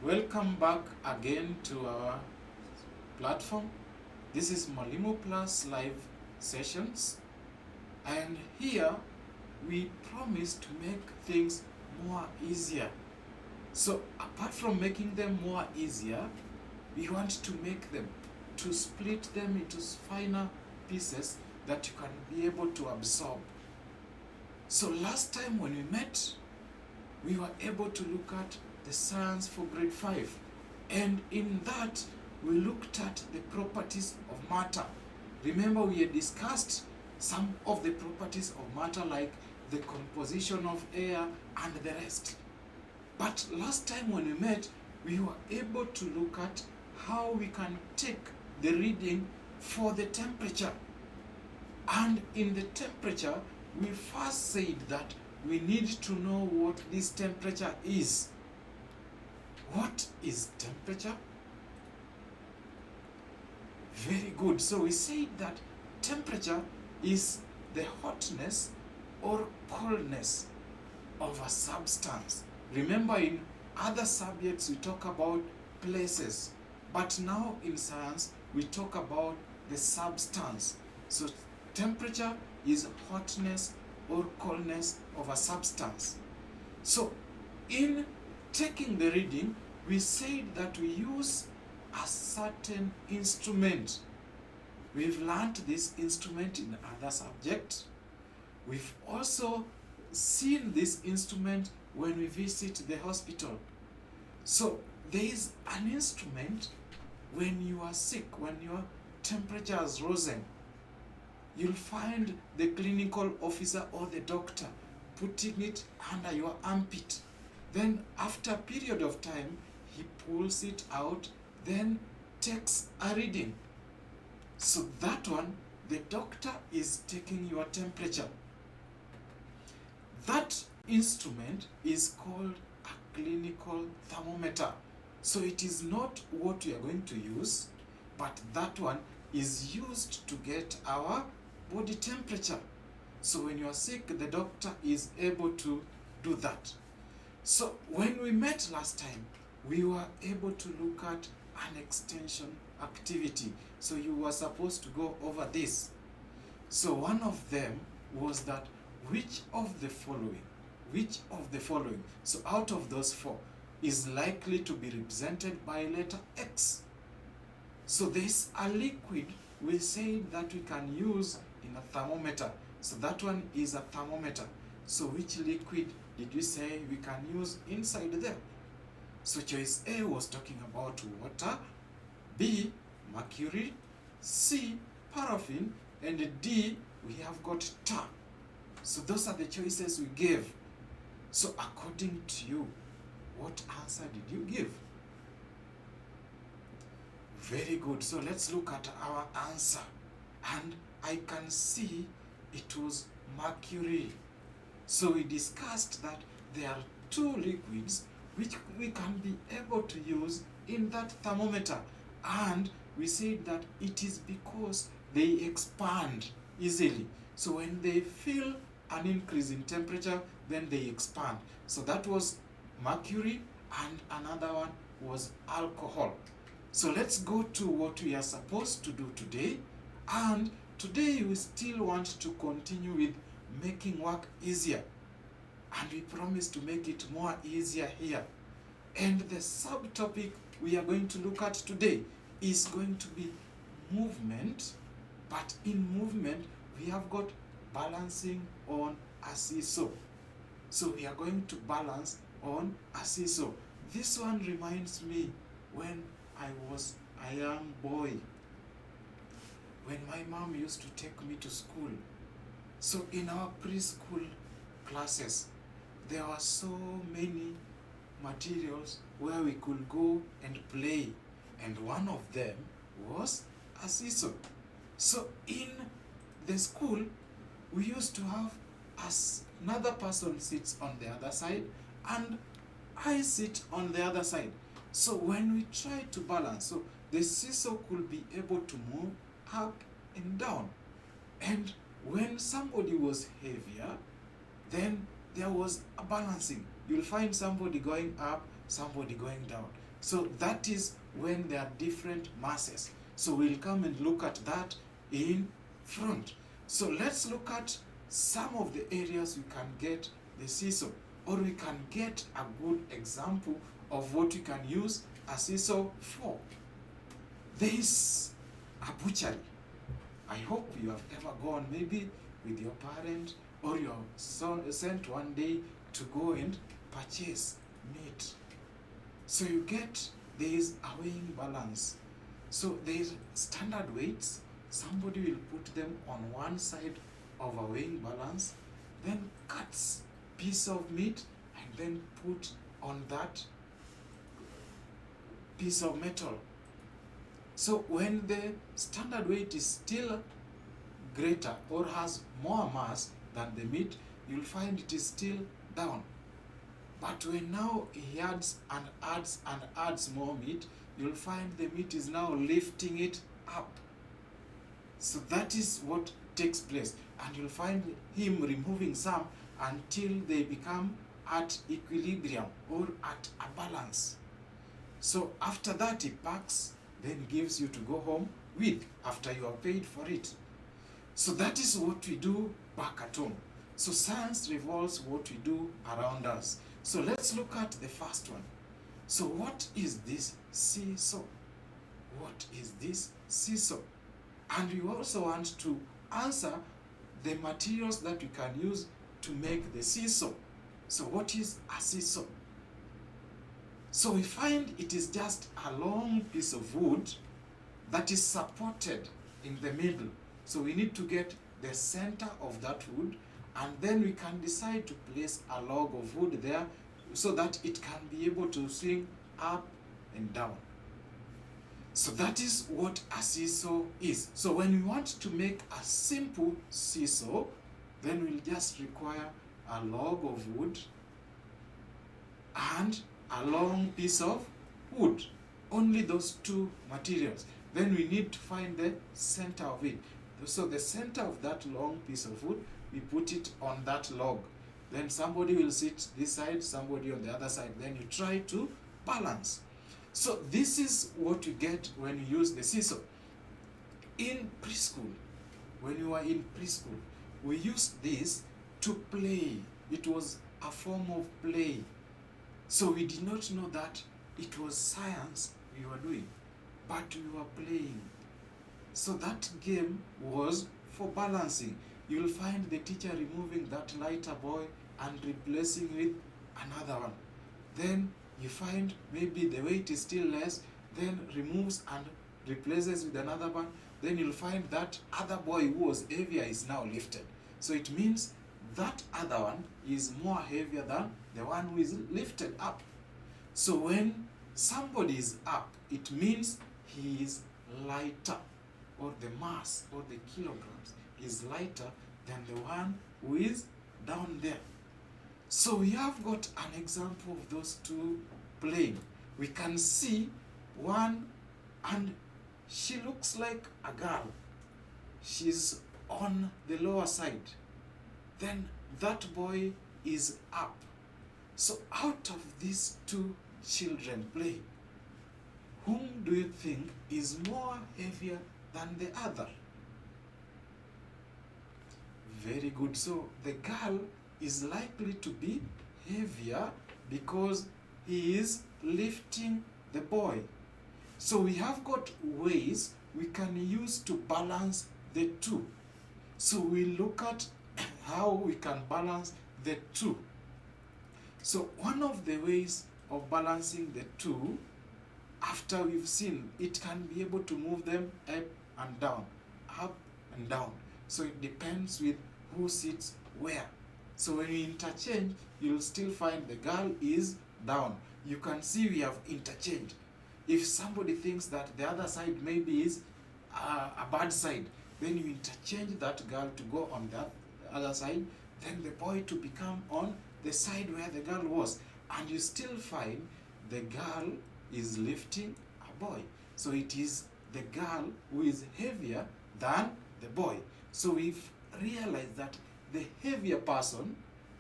Welcome back again to our platform. This is MwalimuPLUS live sessions, and here we promise to make things more easier. So apart from making them more easier, we want to make them, to split them into finer pieces that you can be able to absorb. So last time when we met, we were able to look at the science for grade 5. And in that, we looked at the properties of matter. Remember, we had discussed some of the properties of matter, like the composition of air and the rest. But last time when we met, we were able to look at how we can take the reading for the temperature. And in the temperature, we first said that we need to know what this temperature is. What is temperature? Very good. So we said that temperature is the hotness or coldness of a substance. Remember, in other subjects we talk about places, but now in science we talk about the substance. So temperature is hotness or coldness of a substance. So in taking the reading, we said that we use a certain instrument. We've learned this instrument in other subjects. We've also seen this instrument when we visit the hospital. So there is an instrument when you are sick, when your temperature has risen. You'll find the clinical officer or the doctor putting it under your armpit. Then after a period of time, he pulls it out, then takes a reading. So that one, the doctor is taking your temperature. That instrument is called a clinical thermometer. So it is not what we are going to use, but that one is used to get our body temperature. So when you are sick, the doctor is able to do that. So when we met last time, we were able to look at an extension activity. So you were supposed to go over this. So one of them was that which of the following, so out of those four, is likely to be represented by letter X. So there's a liquid we say that we can use in a thermometer. So that one is a thermometer. So which liquid did we say we can use inside there? So choice A was talking about water, B, mercury, C, paraffin, and D, we have got tar. So those are the choices we gave. So according to you, what answer did you give? Very good. So let's look at our answer. And I can see it was mercury. So we discussed that there are two liquids which we can be able to use in that thermometer. And we said that it is because they expand easily. So when they feel an increase in temperature, then they expand. So that was mercury, and another one was alcohol. So let's go to what we are supposed to do today. And today we still want to continue with making work easier. And we promise to make it more easier here. And the subtopic we are going to look at today is going to be movement. But in movement, we have got balancing on a seesaw. So we are going to balance on a seesaw. This one reminds me when I was a young boy, when my mom used to take me to school. So in our preschool classes, there were so many materials where we could go and play, and one of them was a seesaw. So in the school, we used to have another person sits on the other side and I sit on the other side. So when we try to balance, so the seesaw could be able to move up and down. And when somebody was heavier, then there was a balancing. You'll find somebody going up, somebody going down. So that is when there are different masses. So we'll come and look at that in front. So let's look at some of the areas we can get the seesaw, or we can get a good example of what we can use a seesaw for. There is a butchery. I hope you have ever gone maybe with your parent, or you're sent one day to go and purchase meat. So you get, there is a weighing balance. So there is standard weights. Somebody will put them on one side of a weighing balance, then cuts piece of meat and then put on that piece of metal. So when the standard weight is still greater or has more mass than the meat, you'll find it is still down. But when now he adds and adds and adds more meat, you'll find the meat is now lifting it up. So that is what takes place. And you'll find him removing some until they become at equilibrium or at a balance. So after that he packs, then gives you to go home with, after you have paid for it. So that is what we do back at home. So science revolves what we do around us. So let's look at the first one. So what is this seesaw? What is this seesaw? And we also want to answer the materials that we can use to make the seesaw. So what is a seesaw? So we find it is just a long piece of wood that is supported in the middle. So we need to get the center of that wood, and then we can decide to place a log of wood there so that it can be able to swing up and down. So that is what a seesaw is. So when we want to make a simple seesaw, then we'll just require a log of wood and a long piece of wood. Only those two materials. Then we need to find the center of it. So the center of that long piece of wood, we put it on that log. Then somebody will sit this side, somebody on the other side. Then you try to balance. So this is what you get when you use the seesaw. In preschool, when you were in preschool, we used this to play. It was a form of play. So we did not know that it was science we were doing, but we were playing. So that game was for balancing. You'll find the teacher removing that lighter boy and replacing with another one. Then you find maybe the weight is still less, then removes and replaces with another one. Then you'll find that other boy who was heavier is now lifted. So it means that other one is more heavier than the one who is lifted up. So when somebody is up, it means he is lighter, or the mass or the kilograms is lighter than the one who is down there. So we have got an example of those two playing. We can see one, and she looks like a girl. She's on the lower side. Then that boy is up. So out of these two children playing, whom do you think is more heavier than the other? Very good. So the girl is likely to be heavier because he is lifting the boy. So we have got ways we can use to balance the two. So we look at how we can balance the two. So one of the ways of balancing the two, after we've seen, it can be able to move them up and down, up and down. So it depends with who sits where. So when you interchange, you'll still find the girl is down. You can see we have interchanged. If somebody thinks that the other side maybe is a bad side, then you interchange that girl to go on that other side, then the boy to become on the side where the girl was. And you still find the girl is lifting a boy. So it is the girl who is heavier than the boy. So we've realized that the heavier person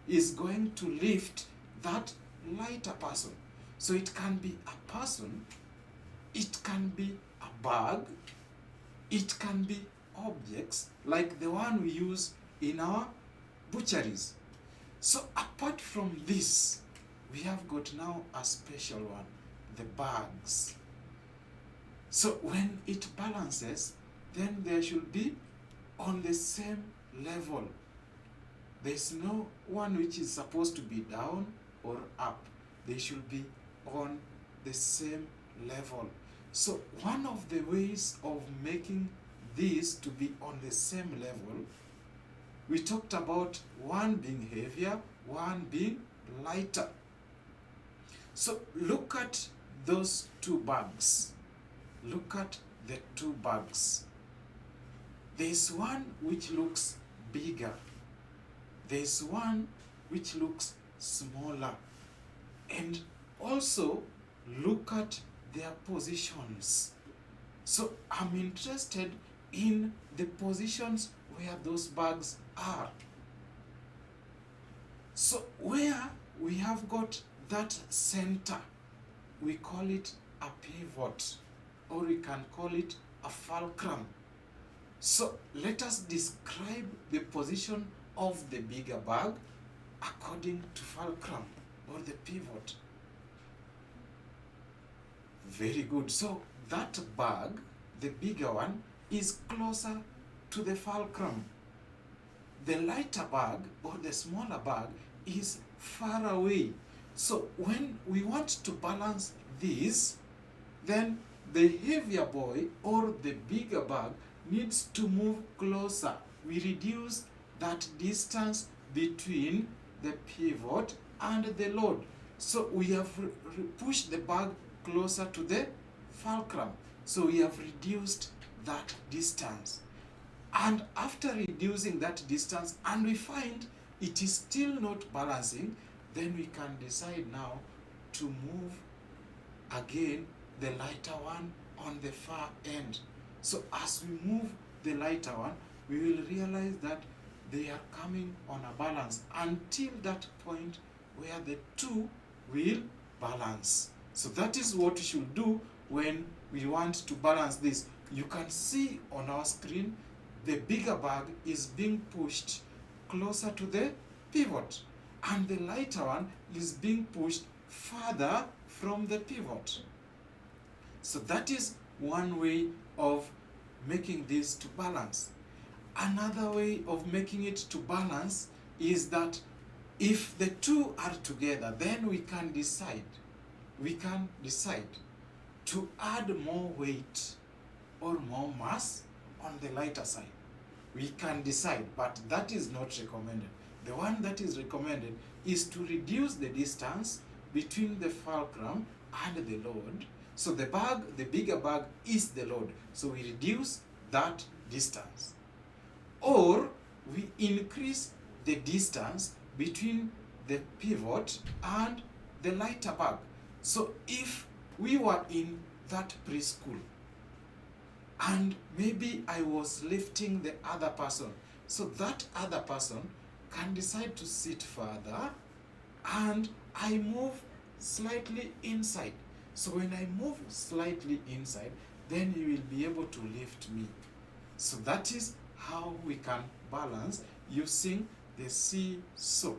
is going to lift that lighter person. So it can be a person, it can be a bag, it can be objects like the one we use in our butcheries. So apart from this, we have got now a special one, the bags. So when it balances, then there should be on the same level. There's no one which is supposed to be down or up. They should be on the same level. So one of the ways of making this to be on the same level, we talked about one being heavier, one being lighter. So look at those two bags. Look at the two bags. There's one which looks bigger. There's one which looks smaller. And also look at their positions. So I'm interested in the positions where those bags are. So where we have got that center, we call it a pivot, or we can call it a fulcrum. So let us describe the position of the bigger bag according to fulcrum or the pivot. Very good. So that bag, the bigger one, is closer to the fulcrum. The lighter bag or the smaller bag is far away. So when we want to balance this, then the heavier boy or the bigger bag needs to move closer. We reduce that distance between the pivot and the load. So we have pushed the bag closer to the fulcrum. So we have reduced that distance. And after reducing that distance and we find it is still not balancing, then we can decide now to move again the lighter one on the far end. So as we move the lighter one, we will realize that they are coming on a balance until that point where the two will balance. So that is what we should do when we want to balance this. You can see on our screen the bigger bag is being pushed closer to the pivot and the lighter one is being pushed further from the pivot. So that is one way of making this to balance. Another way of making it to balance is that if the two are together, then we can decide to add more weight or more mass on the lighter side. We can decide, but that is not recommended. The one that is recommended is to reduce the distance between the fulcrum and the load. So the bigger bag is the load. So we reduce that distance. Or we increase the distance between the pivot and the lighter bag. So if we were in that preschool and maybe I was lifting the other person, so that other person can decide to sit further and I move slightly inside. So when I move slightly inside, then you will be able to lift me. So that is how we can balance using the seesaw.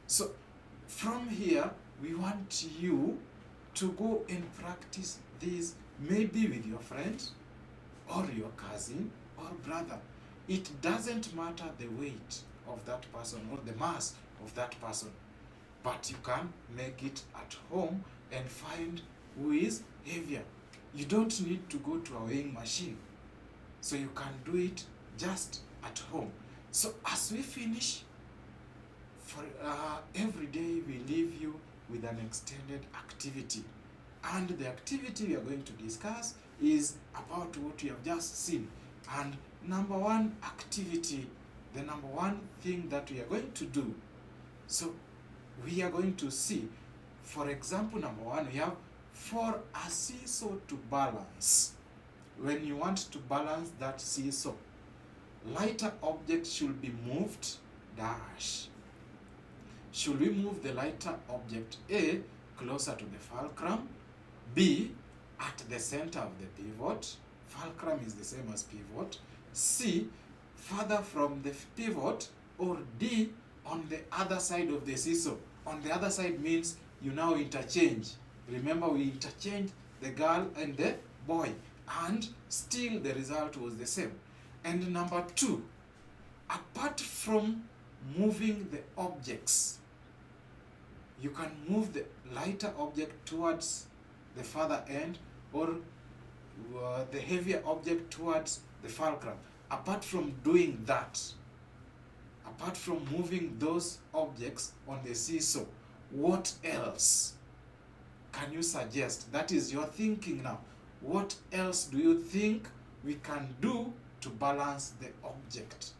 So from here, we want you to go and practice this maybe with your friend or your cousin or brother. It doesn't matter the weight of that person or the mass of that person, but you can make it at home and find who is heavier. You don't need to go to a weighing machine. So you can do it just at home. So as we finish, for every day we leave you with an extended activity. And the activity we are going to discuss is about what we have just seen. And number one activity, the number one thing that we are going to do. So we are going to see, for example, number one, we have for a seesaw to balance. When you want to balance that seesaw, lighter objects should be moved dash. Should we move the lighter object A, closer to the fulcrum, B, at the center of the pivot. Fulcrum is the same as pivot. C, further from the pivot, or D, on the other side of the seesaw. On the other side means you now interchange. Remember, we interchanged the girl and the boy, and still the result was the same. And number 2, apart from moving the objects, you can move the lighter object towards the further end, or the heavier object towards the fulcrum. Apart from doing that, apart from moving those objects on the seesaw, what else can you suggest? That is your thinking now. What else do you think we can do to balance the object?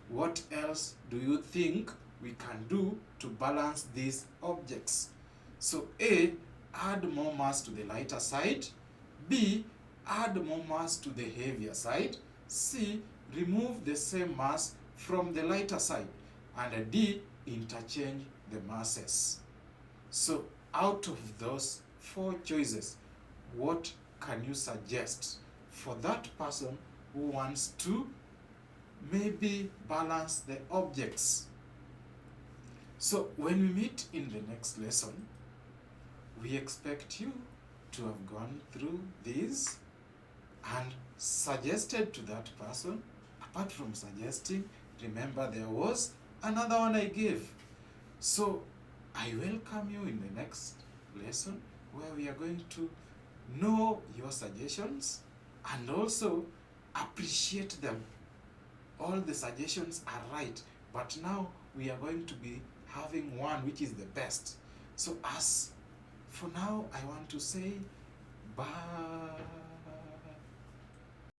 What else do you think we can do to balance these objects? So A, add more mass to the lighter side. B, add more mass to the heavier side. C, remove the same mass from the lighter side. And D, interchange the masses. So out of those 4 choices, what can you suggest for that person who wants to maybe balance the objects? So when we meet in the next lesson, we expect you to have gone through these and suggested to that person. Apart from suggesting, remember there was another one I gave. So I welcome you in the next lesson, where we are going to know your suggestions and also appreciate them. All the suggestions are right, but now we are going to be having one which is the best. So as for now, I want to say bye.